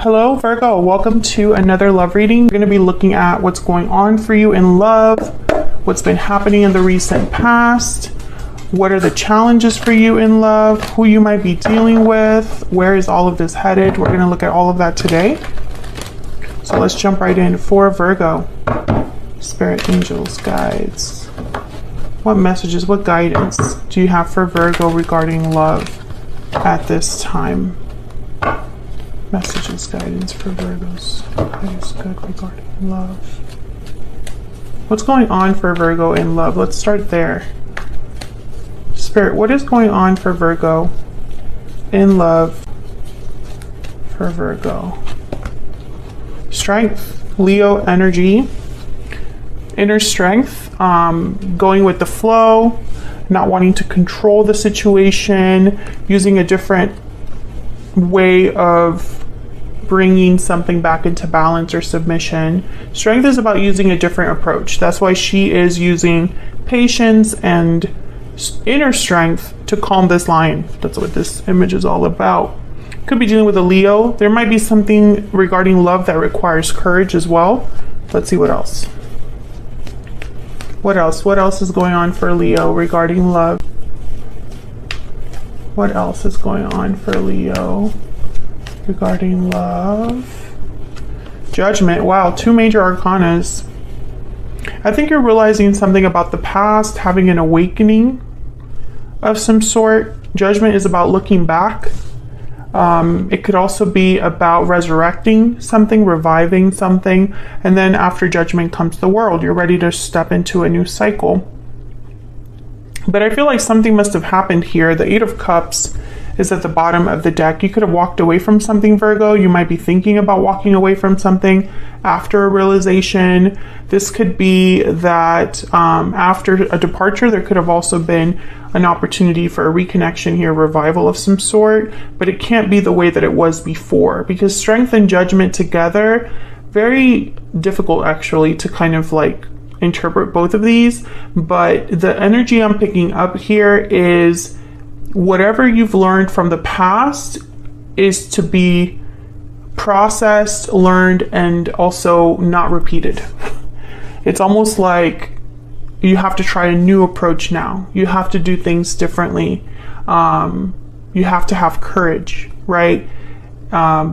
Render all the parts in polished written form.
Hello Virgo, welcome to another love reading. We're going to be looking at what's going on for you in love, what's been happening in the recent past, what are the challenges for you in love, who you might be dealing with, where is all of this headed. We're going to look at all of that today. So let's jump right in. For Virgo, spirit, angels, guides. What messages, what guidance do you have for Virgo regarding love at this time? Messages, guidance for Virgos. That is good regarding love. What's going on for Virgo in love? Let's start there. Spirit, what is going on for Virgo in love for Virgo? Strength, Leo energy, inner strength, going with the flow, not wanting to control the situation, using a different way of bringing something back into balance or submission. Strength is about using a different approach. That's why she is using patience and inner strength to calm this lion. That's what this image is all about. Could be dealing with a Leo. There might be something regarding love that requires courage as well. Let's see what else. What else? What else is going on for Leo regarding love? What else is going on for Leo regarding love? Judgment. Wow, two major arcanas. I think you're realizing something about the past, having an awakening of some sort. Judgment is about looking back. It could also be about resurrecting something, reviving something, and then after judgment comes the world. You're ready to step into a new cycle. But I feel like something must have happened here. The Eight of Cups is at the bottom of the deck. You could have walked away from something, Virgo. You might be thinking about walking away from something after a realization. This could be that after a departure, there could have also been an opportunity for a reconnection here, revival of some sort, but it can't be the way that it was before, because strength and judgment together, very difficult actually to kind of like interpret both of these. But the energy I'm picking up here is whatever you've learned from the past is to be processed, learned, and also not repeated. It's almost like you have to try a new approach now. You have to do things differently. You have to have courage, right?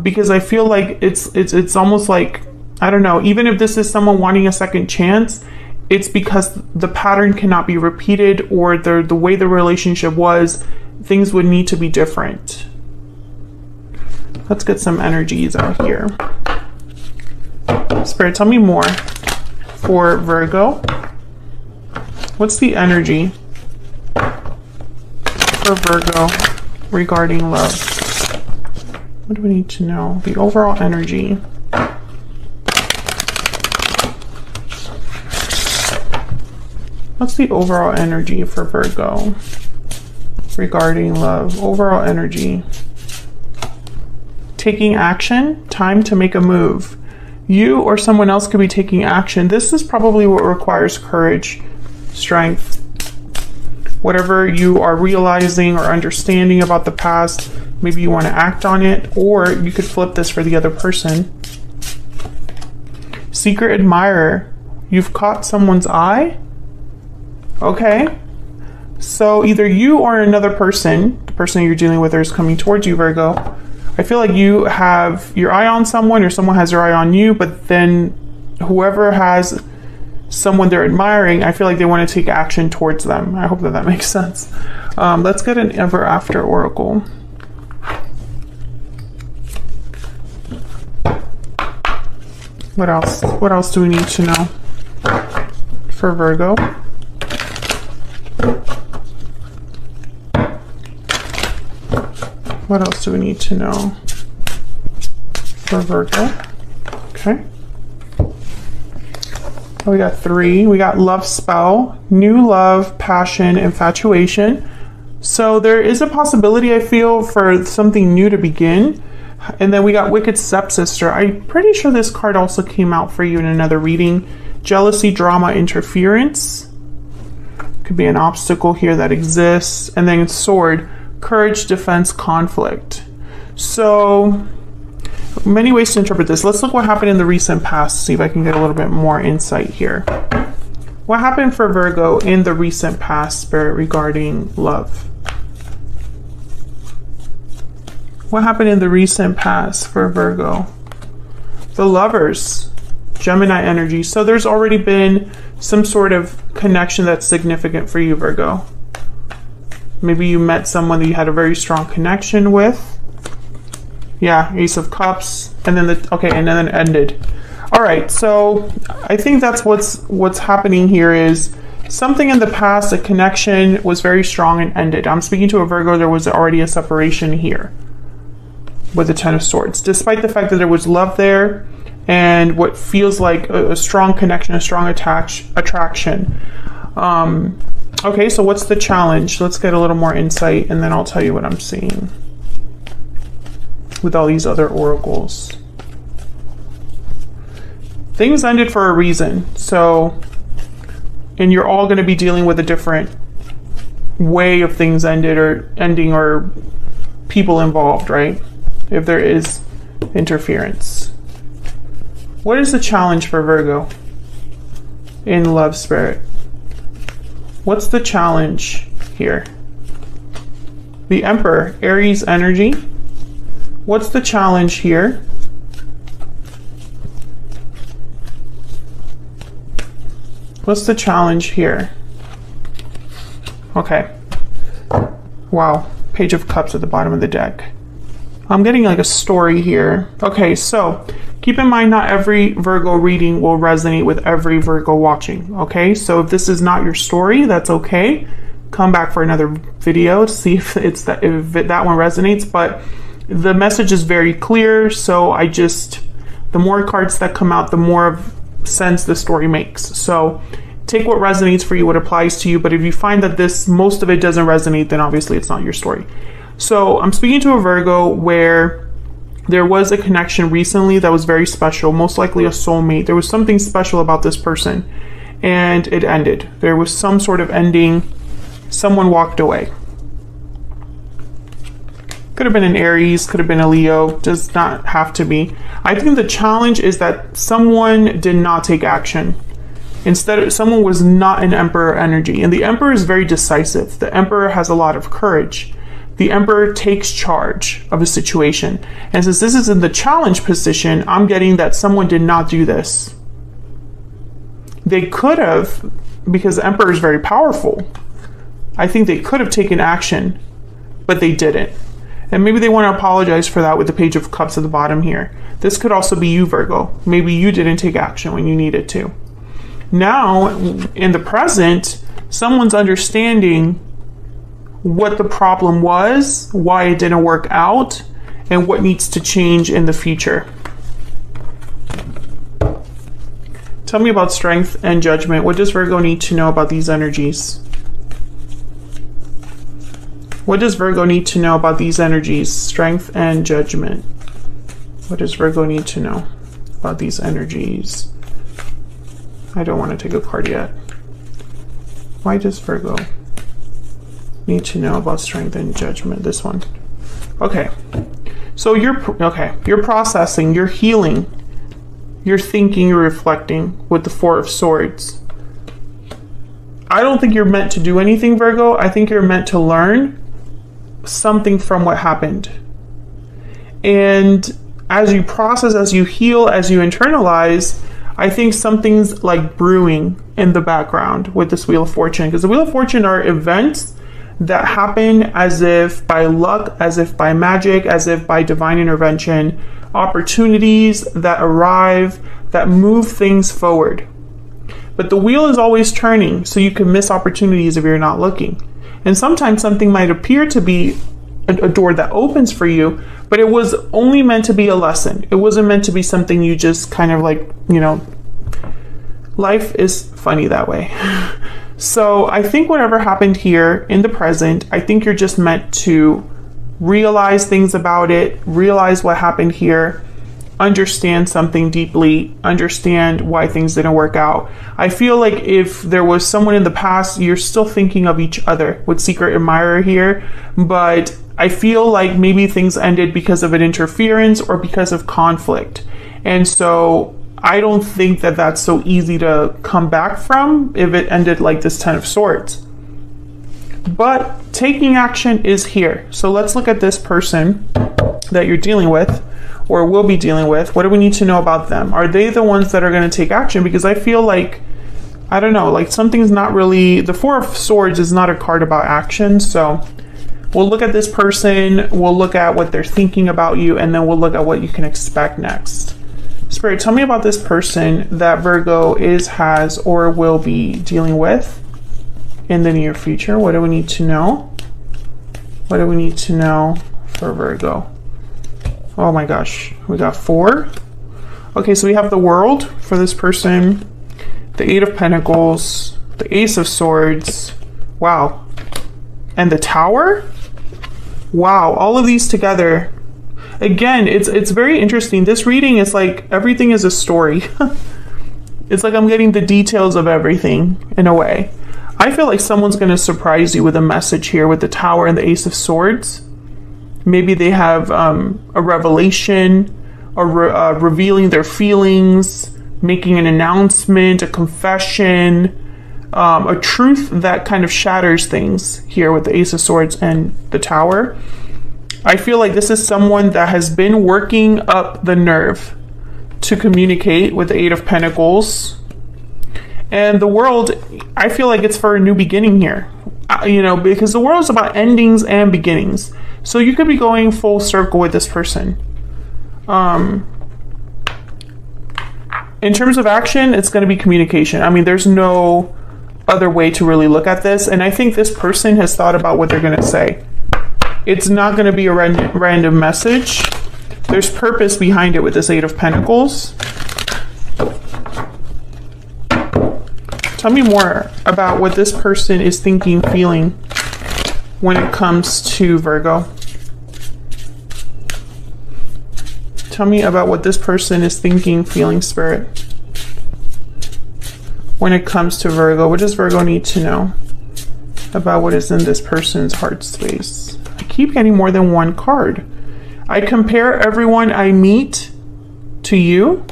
Because I feel like it's almost like, I don't know, even if this is someone wanting a second chance, it's because the pattern cannot be repeated, or the way the relationship was, things would need to be different. Let's get some energies out here. Spirit, tell me more for Virgo. What's the energy for Virgo regarding love? What do we need to know? The overall energy. What's the overall energy for Virgo regarding love? Overall energy. Taking action, time to make a move. You or someone else could be taking action. This is probably what requires courage, strength. Whatever you are realizing or understanding about the past, maybe you want to act on it, or you could flip this for the other person. Secret admirer. You've caught someone's eye. Okay. So either you or another person, the person you're dealing with, is coming towards you, Virgo. I feel like you have your eye on someone, or someone has their eye on you, but then whoever has someone they're admiring, I feel like they want to take action towards them. I hope that makes sense. Let's get an ever after oracle. What else? What else do we need to know for Virgo? What else do we need to know for Virgo? Okay. We got 3. We got love spell, new love, passion, infatuation. So there is a possibility, I feel, for something new to begin. And then we got wicked stepsister. I'm pretty sure this card also came out for you in another reading. Jealousy, drama, interference. Could be an obstacle here that exists. And then sword, courage, defense, conflict. So many ways to interpret this. Let's look what happened in the recent past, see if I can get a little bit more insight here. What happened for Virgo in the recent past, Spirit, regarding love? What happened in the recent past for Virgo? The Lovers, Gemini energy. So there's already been some sort of connection that's significant for you, Virgo. Maybe you met someone that you had a very strong connection with. Yeah, Ace of Cups, and then and then it ended. All right, so I think that's what's happening here is something in the past, a connection was very strong and ended. I'm speaking to a Virgo, there was already a separation here with the Ten of Swords. Despite the fact that there was love there and what feels like a strong connection, a strong attraction. Okay, so what's the challenge? Let's get a little more insight and then I'll tell you what I'm seeing with all these other oracles. Things ended for a reason. So, and you're all going to be dealing with a different way of things ended or ending or people involved, right? If there is interference. What is the challenge for Virgo in love, Spirit? What's the challenge here? The Emperor, Aries energy. What's the challenge here? What's the challenge here? Okay. Wow. Page of Cups at the bottom of the deck. I'm getting like a story here. Okay, so keep in mind not every Virgo reading will resonate with every Virgo watching. Okay, so if this is not your story, that's okay. Come back for another video to see if that one resonates. But the message is very clear, so the more cards that come out, the more sense the story makes. So take what resonates for you, what applies to you, but if you find that most of it doesn't resonate, then obviously it's not your story. So I'm speaking to a Virgo where there was a connection recently that was very special, most likely a soulmate. There was something special about this person and it ended. There was some sort of ending. Someone walked away. Could have been an Aries, could have been a Leo, does not have to be. I think the challenge is that someone did not take action. Instead, someone was not an Emperor energy. And the Emperor is very decisive. The Emperor has a lot of courage. The Emperor takes charge of a situation. And since this is in the challenge position, I'm getting that someone did not do this. They could have, because the Emperor is very powerful. I think they could have taken action, but they didn't. And maybe they want to apologize for that with the Page of Cups at the bottom here. This could also be you, Virgo. Maybe you didn't take action when you needed to. Now, in the present, someone's understanding what the problem was, why it didn't work out, and what needs to change in the future. Tell me about Strength and Judgment. What does Virgo need to know about these energies? What does Virgo need to know about these energies? Strength and Judgment. What does Virgo need to know about these energies? I don't want to take a card yet. Why does Virgo need to know about Strength and Judgment? This one. Okay. So you're processing, you're healing, you're thinking, you're reflecting with the Four of Swords. I don't think you're meant to do anything, Virgo. I think you're meant to learn something from what happened. And as you process, as you heal, as you internalize, I think something's like brewing in the background with this Wheel of Fortune. Because the Wheel of Fortune are events that happen as if by luck, as if by magic, as if by divine intervention, opportunities that arrive, that move things forward. But the wheel is always turning, so you can miss opportunities if you're not looking. And sometimes something might appear to be a door that opens for you, but it was only meant to be a lesson. It wasn't meant to be something you just kind of like, life is funny that way. So I think whatever happened here in the present, I think you're just meant to realize things about it, realize what happened here, understand something deeply, understand why things didn't work out. I feel like if there was someone in the past, you're still thinking of each other with secret admirer here, but I feel like maybe things ended because of an interference or because of conflict. And so I don't think that that's so easy to come back from if it ended like this Ten of Swords. But taking action is here. So let's look at this person that you're dealing with or will be dealing with. What do we need to know about them? Are they the ones that are going to take action? Because I feel like, I don't know, like something's not really, the Four of Swords is not a card about action. So we'll look at this person, we'll look at what they're thinking about you, and then we'll look at what you can expect next. Spirit, tell me about this person that Virgo is, has, or will be dealing with in the near future. What do we need to know? What do we need to know for Virgo? Oh my gosh, we got 4. Okay, so we have the World for this person, the 8 of Pentacles, the Ace of Swords, wow, and the Tower. Wow, all of these together. Again, it's very interesting. This reading is like everything is a story. It's like I'm getting the details of everything in a way. I feel like someone's going to surprise you with a message here with the Tower and the Ace of Swords. Maybe they have a revelation, or revealing their feelings, making an announcement, a confession, a truth that kind of shatters things here with the Ace of Swords and the Tower. I feel like this is someone that has been working up the nerve to communicate with the 8 of Pentacles. And the World, I feel like it's for a new beginning here. You know, because the World is about endings and beginnings. So you could be going full circle with this person. In terms of action, it's going to be communication. I mean, there's no other way to really look at this. And I think this person has thought about what they're going to say. It's not going to be a random message. There's purpose behind it with this 8 of Pentacles. Tell me more about what this person is thinking, feeling when it comes to Virgo. Tell me about what this person is thinking, feeling, Spirit, when it comes to Virgo. What does Virgo need to know about what is in this person's heart space? I keep getting more than one card. I compare everyone I meet to you,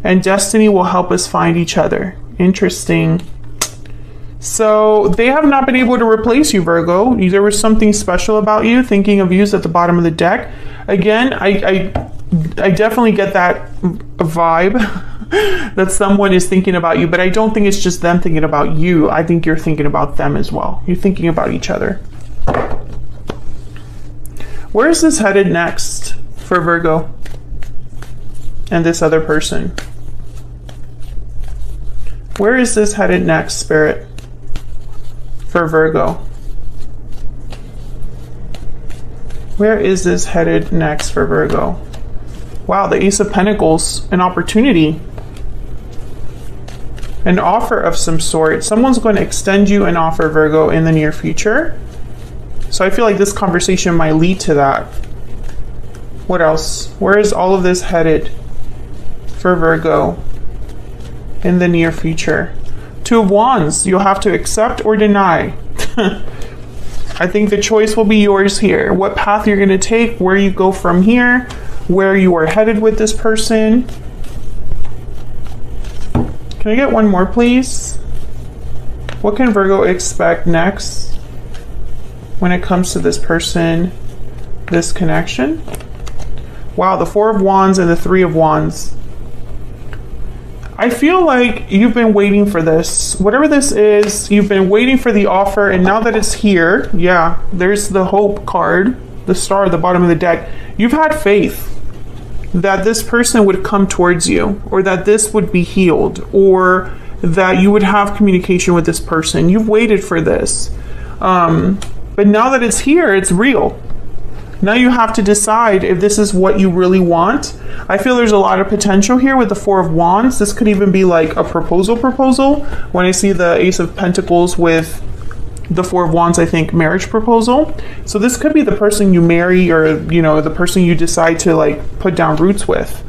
and destiny will help us find each other. Interesting. So they have not been able to replace you, Virgo. There was something special about you. Thinking of you is at the bottom of the deck. Again, I definitely get that vibe that someone is thinking about you, but I don't think it's just them thinking about you. I think you're thinking about them as well. You're thinking about each other. Where is this headed next for Virgo and this other person? Where is this headed next, Spirit, for Virgo? Where is this headed next for Virgo? Wow, the Ace of Pentacles, an opportunity, an offer of some sort. Someone's going to extend you an offer, Virgo, in the near future. So I feel like this conversation might lead to that. What else? Where is all of this headed for Virgo in the near future? 2 of Wands, you'll have to accept or deny. I think the choice will be yours here. What path you're going to take, where you go from here, where you are headed with this person. Can I get one more, please? What can Virgo expect next when it comes to this person, this connection? Wow, the 4 of Wands and the 3 of Wands. I feel like you've been waiting for this. Whatever this is, you've been waiting for the offer, and now that it's here, yeah, there's the hope card, the star at the bottom of the deck. You've had faith that this person would come towards you, or that this would be healed, or that you would have communication with this person. You've waited for this. But now that it's here, it's real. Now you have to decide if this is what you really want. I feel there's a lot of potential here with the 4 of Wands. This could even be like a proposal. When I see the Ace of Pentacles with the 4 of Wands, I think marriage proposal. So this could be the person you marry, or, you know, the person you decide to like put down roots with.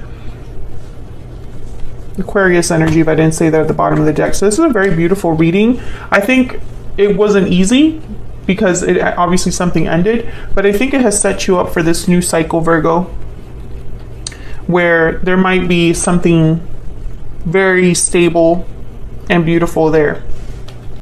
Aquarius energy, if I didn't say that at the bottom of the deck. So this is a very beautiful reading. I think it wasn't easy because it obviously something ended, but I think it has set you up for this new cycle, Virgo, where there might be something very stable and beautiful there.